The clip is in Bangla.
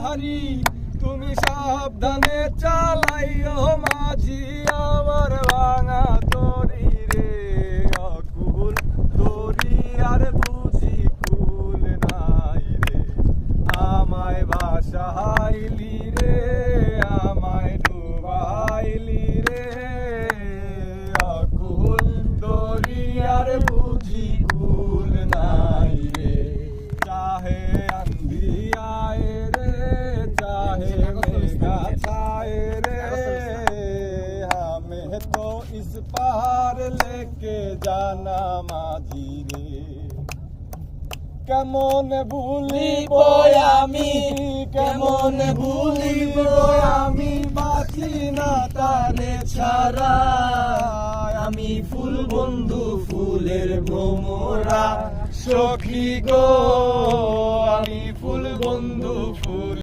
হারি তুমি সাবধানে চালাইও মাঝি আমার ভাঙা তরি রে অকুল তরি আর বুঝি কুল নাই রে আমায় ভাসাইলি রে আমায় ডুবাইলি রে অকুল তরি আর বুঝি কুল নাই রে চাহে আন্ধি আয় রে चाहे मेघा छाए रे हमें तो इस पार लेके जाना माझी रे কেমন ভুলিব আমি কেমন ভুলিব আমি বাঁচি না তারে ছাড়া আমি ফুল বন্ধু ফুলের ভ্রমরা সখী গো আমি ফুল বন্ধু ফুল